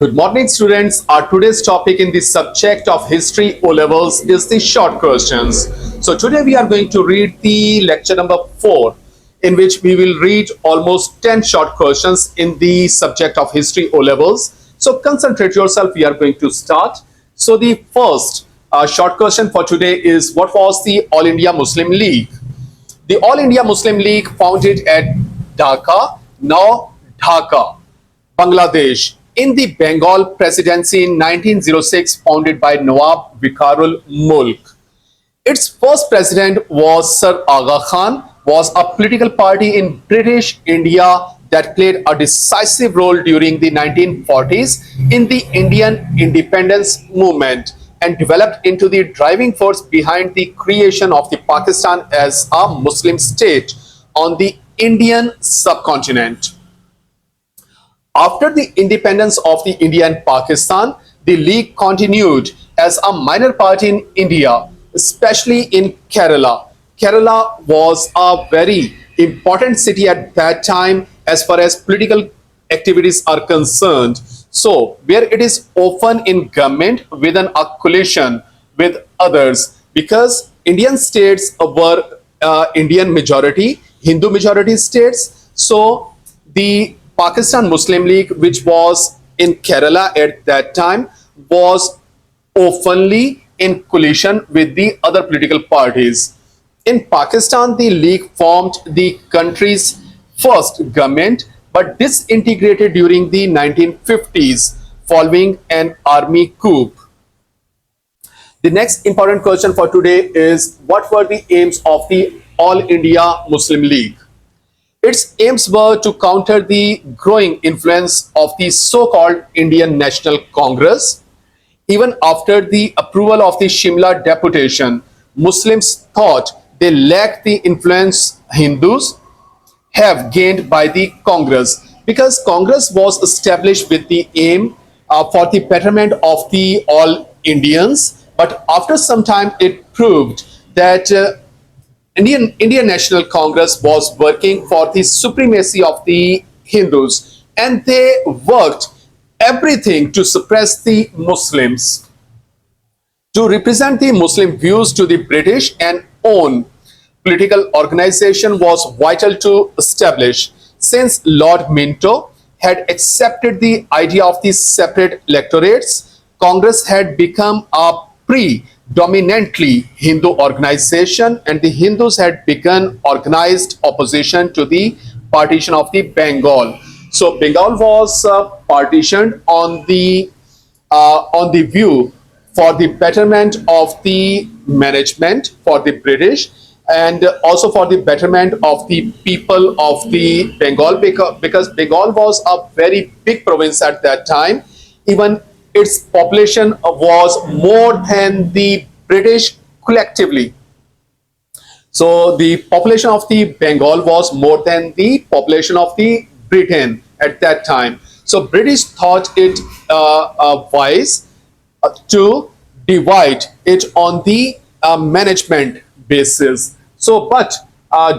Good morning, students. Our today's topic in the subject of history O levels is the short questions. So today we are going to read the lecture number 4, in which we will read almost 10 short questions in the subject of history O levels. So concentrate yourself. We are going to start. So the first short question for today is, what was the All India Muslim League? The All India Muslim League, founded at Dhaka, now Dhaka, Bangladesh, in the Bengal Presidency in 1906, founded by Nawab Vikarul Mulk. Its first president was Sir Aga Khan, was a political party in British India that played a decisive role during the 1940s in the Indian independence movement and developed into the driving force behind the creation of the Pakistan as a Muslim state on the Indian subcontinent. After the independence of the India and Pakistan, the League continued as a minor party in India, especially in Kerala. Kerala was a very important city at that time as far as political activities are concerned. So, where it is often in government within a coalition with others, because Indian states were Indian majority, Hindu majority states. So, the Pakistan Muslim League, which was in Kerala at that time, was oftenly in coalition with the other political parties. In Pakistan, the League formed the country's first government, but disintegrated during the 1950s following an army coup. The next important question for today is, what were the aims of the All India Muslim League? Its aims were to counter the growing influence of the so-called Indian National Congress. Even after the approval of the Shimla deputation, Muslims thought they lacked the influence Hindus have gained by the Congress, because Congress was established with the aim for the betterment of the all Indians. But after some time, it proved that Indian National Congress was working for the supremacy of the Hindus, and they worked everything to suppress the Muslims. To represent the Muslim views to the British, and own political organization was vital to establish. Since Lord Minto had accepted the idea of the separate electorates, Congress had become a predominantly Hindu organization, and the Hindus had begun organized opposition to the partition of the Bengal. So Bengal was partitioned on the view for the betterment of the management for the British, and also for the betterment of the people of the Bengal, because Bengal was a very big province at that time. Even its population was more than the British collectively. So the population of the Bengal was more than the population of the Britain at that time. So British thought it wise to divide it on the management basis. So, but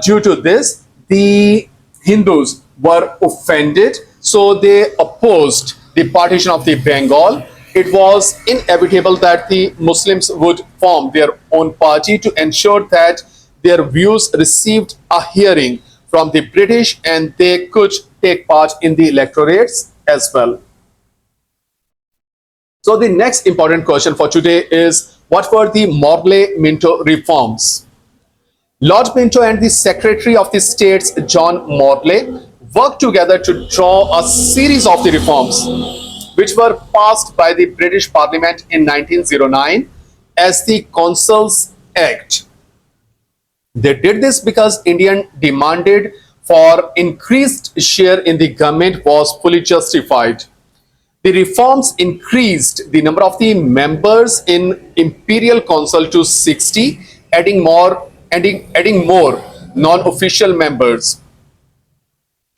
due to this, the Hindus were offended, so they opposed the partition of the Bengal. It was inevitable that the Muslims would form their own party to ensure that their views received a hearing from the British and they could take part in the electorates as well. So the next important question for today is, what were the Morley-Minto reforms? Lord Minto and the Secretary of the States, John Morley, worked together to draw a series of the reforms which were passed by the British Parliament in 1909 as the Consuls Act. They did this because Indian demanded for increased share in the government was fully justified. The reforms increased the number of the members in Imperial Council to 60, adding more non-official members,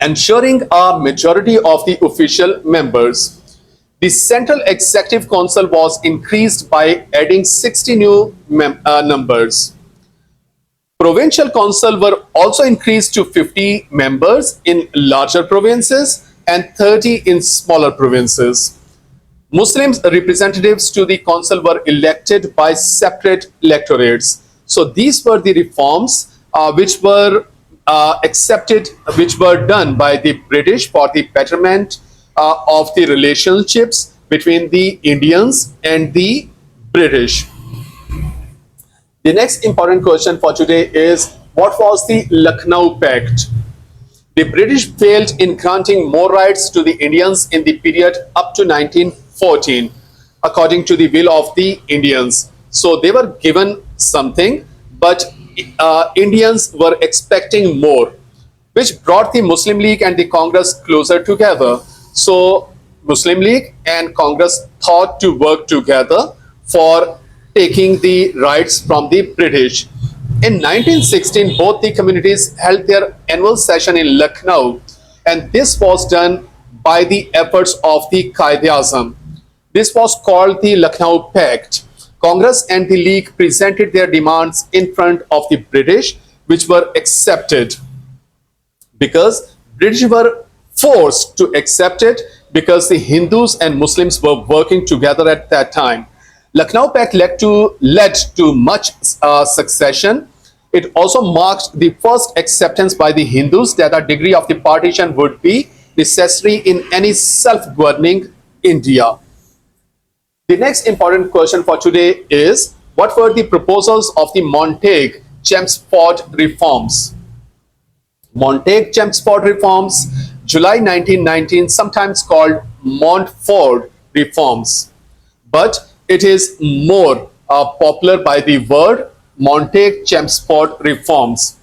ensuring a majority of the official members. The Central Executive Council was increased by adding 60 new numbers. Provincial Council were also increased to 50 members in larger provinces and 30 in smaller provinces. Muslims representatives to the council were elected by separate electorates. So these were the reforms which were accepted, which were done by the British for the betterment of the relationships between the Indians and the British. The next important question for today is, what was the Lucknow Pact? The British failed in granting more rights to the Indians in the period up to 1914, according to the will of the Indians. So they were given something, but Indians were expecting more, which brought the Muslim League and the Congress closer together. So Muslim League and Congress thought to work together for taking the rights from the British. In 1916, both the communities held their annual session in Lucknow, and this was done by the efforts of the Qaid-e-Azam. This was called the Lucknow Pact. Congress and the League presented their demands in front of the British, which were accepted because British were forced to accept it because the Hindus and Muslims were working together at that time. Lucknow Pact led to much succession. It also marked the first acceptance by the Hindus that a degree of the partition would be necessary in any self-governing India. The next important question for today is, what were the proposals of the Montague-Chelmsford reforms? Montague-Chelmsford reforms, July 1919, sometimes called Montford reforms, but it is more popular by the word Montague-Chelmsford reforms,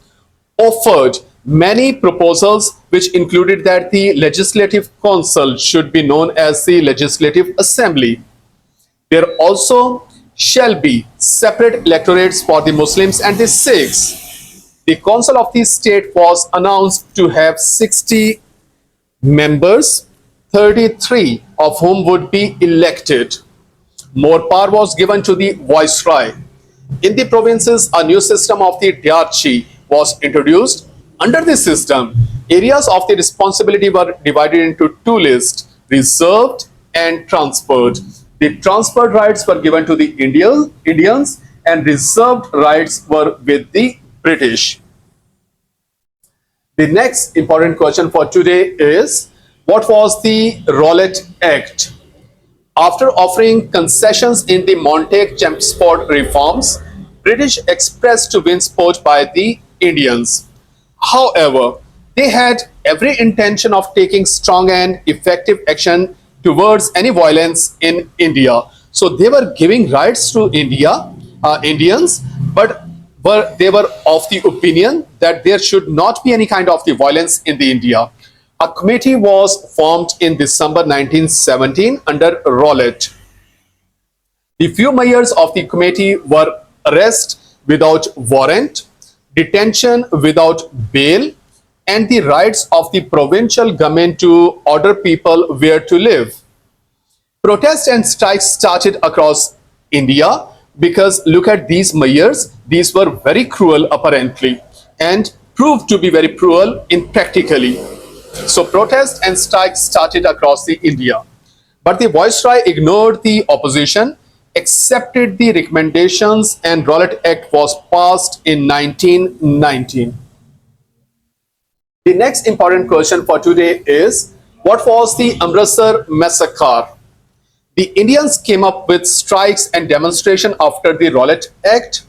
offered many proposals which included that the Legislative Council should be known as the Legislative Assembly. There also shall be separate electorates for the Muslims and the Sikhs. The Council of the State was announced to have 60 members, 33 of whom would be elected. More power was given to the Viceroy. In the provinces, a new system of the Diarchy was introduced. Under this system, areas of the responsibility were divided into two lists, reserved and transferred. The transferred rights were given to the Indians and reserved rights were with the British. The next important question for today is, what was the Rowlatt Act? After offering concessions in the Montague-Chelmsford reforms, British expressed to win support by the Indians. However, they had every intention of taking strong and effective action towards any violence in India. So they were giving rights to Indians, but they were of the opinion that there should not be any kind of the violence in the India. A committee was formed in December 1917 under Rowlatt. The few members of the committee were arrest without warrant, detention without bail, and the rights of the provincial government to order people where to live. Protests and strikes started across India because look at these mayors, these were very cruel apparently and proved to be very cruel in practically. So protests and strikes started across the India. But the Viceroy ignored the opposition, accepted the recommendations, and Rowlatt Act was passed in 1919. The next important question for today is, what was the Amritsar massacre? The Indians came up with strikes and demonstration after the Rowlatt Act.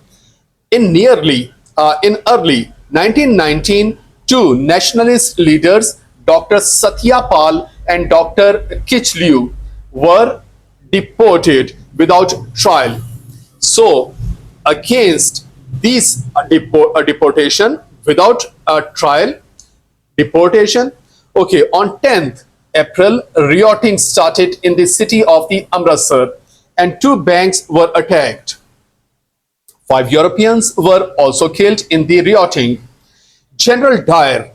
In early 1919, two nationalist leaders, Dr. Satyapal and Dr. Kichliu, were deported without trial. So, against these deportation without a trial, okay, on 10th April, rioting started in the city of the Amritsar and two banks were attacked. 5 Europeans were also killed in the rioting. General Dyer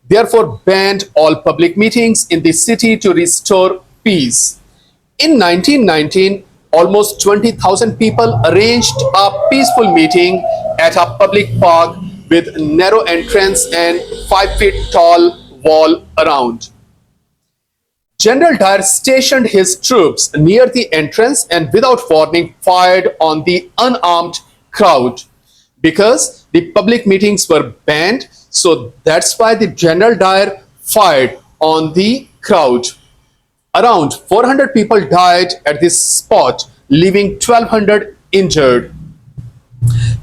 therefore banned all public meetings in the city to restore peace. In 1919, almost 20,000 people arranged a peaceful meeting at a public park with narrow entrance and 5 feet tall wall around. General Dyer stationed his troops near the entrance and without warning fired on the unarmed crowd because the public meetings were banned. So that's why the General Dyer fired on the crowd. Around 400 people died at this spot, leaving 1,200 injured.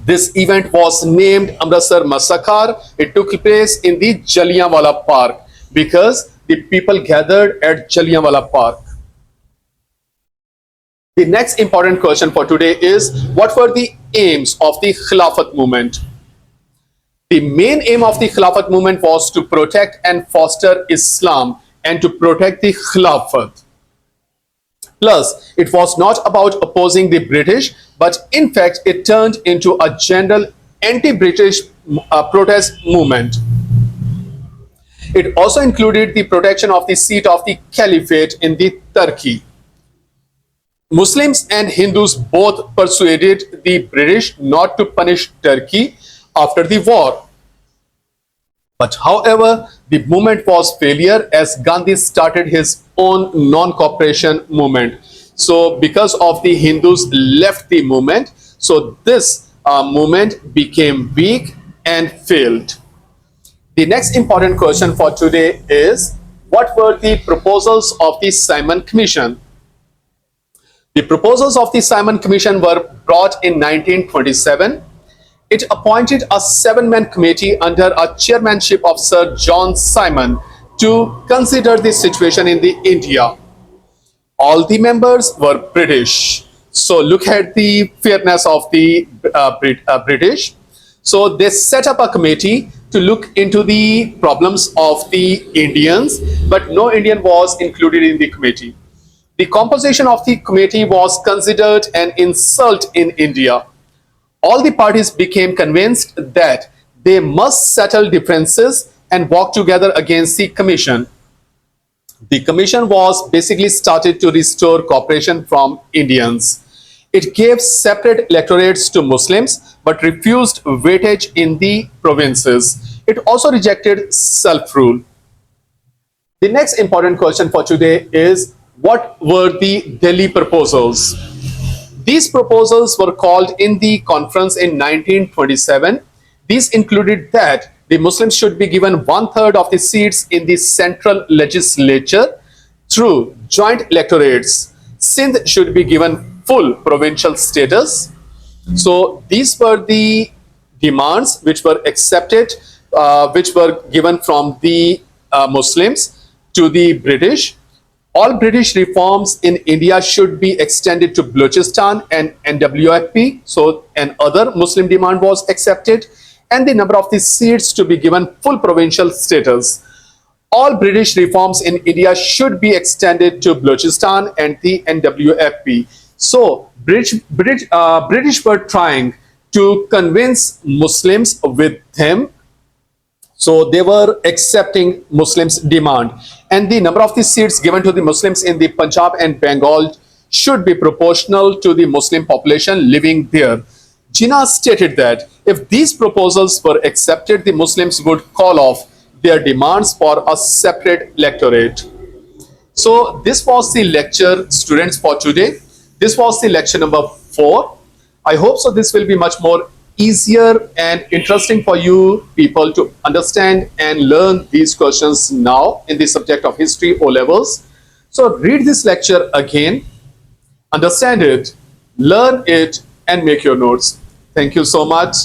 This event was named Amritsar Massacre. It took place in the Jallianwala Park because the people gathered at Jallianwala Park. The next important question for today is, what were the aims of the Khilafat movement? The main aim of the Khilafat movement was to protect and foster Islam and to protect the Khilafat. Plus, it was not about opposing the British, but in fact, it turned into a general anti-British protest movement. It also included the protection of the seat of the Caliphate in the Turkey. Muslims and Hindus both persuaded the British not to punish Turkey after the war. But however, the movement was failure as Gandhi started his own non-cooperation movement. So because of the Hindus left the movement, so this movement became weak and failed. The next important question for today is, what were the proposals of the Simon Commission? The proposals of the Simon Commission were brought in 1927. It appointed a 7-man committee under a chairmanship of Sir John Simon to consider the situation in the India. All the members were British. So look at the fairness of the British. So they set up a committee to look into the problems of the Indians, but no Indian was included in the committee. The composition of the committee was considered an insult in India. All the parties became convinced that they must settle differences and work together against the commission. The commission was basically started to restore cooperation from Indians. It gave separate electorates to Muslims but refused weightage in the provinces. It also rejected self-rule. The next important question for today is, what were the Delhi proposals? These proposals were called in the conference in 1927. These included that the Muslims should be given 1/3 of the seats in the central legislature through joint electorates. Sindh should be given full provincial status. So these were the demands which were accepted, which were given from the Muslims to the British. All British reforms in India should be extended to Balochistan and NWFP. So another Muslim demand was accepted, and the number of the seats to be given full provincial status. All British reforms in India should be extended to Balochistan and the NWFP. So British were trying to convince Muslims with them. So they were accepting Muslims' demand, and the number of the seats given to the Muslims in the Punjab and Bengal should be proportional to the Muslim population living there. Jinnah stated that if these proposals were accepted, the Muslims would call off their demands for a separate electorate. So this was the lecture, students, for today. This was the lecture number 4. I hope so this will be much more easier and interesting for you people to understand and learn these questions now in the subject of history O levels. So read this lecture again, understand it, learn it, and make your notes. Thank you so much.